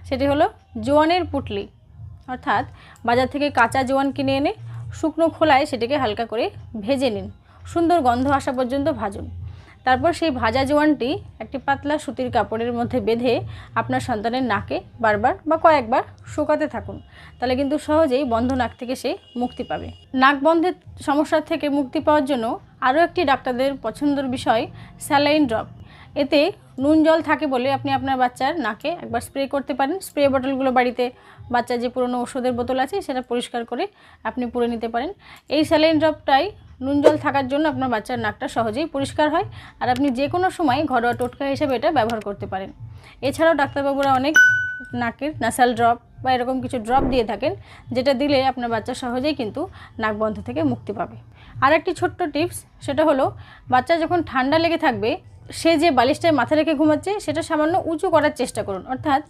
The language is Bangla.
সেটি হলো জোয়ানের পুঁটলি, অর্থাৎ বাজার থেকে কাঁচা জোয়ান কিনে এনে শুকনো খোলায় সেটিকে হালকা করে ভেজে নিন, সুন্দর গন্ধ আসা পর্যন্ত ভাজুন। তারপর সেই ভাজা জোয়ানটি একটি পাতলা সুতির কাপড়ের মধ্যে বেঁধে আপনার সন্তানের নাকে বারবার বা কয়েকবার শুকাতে থাকুন, তাহলে কিন্তু সহজেই বন্ধ নাক থেকে সে মুক্তি পাবে। নাক বন্ধের সমস্যা থেকে মুক্তি পাওয়ার জন্য আরও একটি ডাক্তারদের পছন্দের বিষয় স্যালাইন ড্রপ। এতে নুন জল থাকে বলে আপনি আপনার বাচ্চার নাকে একবার স্প্রে করতে পারেন। স্প্রে বোতলগুলো বাড়িতে বাচ্চার যে পুরনো ওষুধের বোতল আছে সেটা পরিষ্কার করে আপনি পুরে নিতে পারেন। এই স্যালাইন ড্রপটাই নুন জল থাকার জন্য আপনার বাচ্চার নাকটা সহজেই পরিষ্কার হয়, আর আপনি যে কোনো সময় ঘরোয়া টোটকা হিসেবে এটা ব্যবহার করতে পারেন। এছাড়াও ডাক্তারবাবুরা অনেক নাকের নাসাল ড্রপ বা এরকম কিছু ড্রপ দিয়ে থাকেন, যেটা দিলে আপনার বাচ্চা সহজেই কিন্তু নাক বন্ধ থেকে মুক্তি পাবে। আর একটি ছোট্ট টিপস, সেটা হলো বাচ্চা যখন ঠান্ডা লেগে থাকবে সে যে বালিশটায় মাথা রেখে ঘুমাচ্ছে সেটা সামান্য উঁচু করার চেষ্টা করুন, অর্থাৎ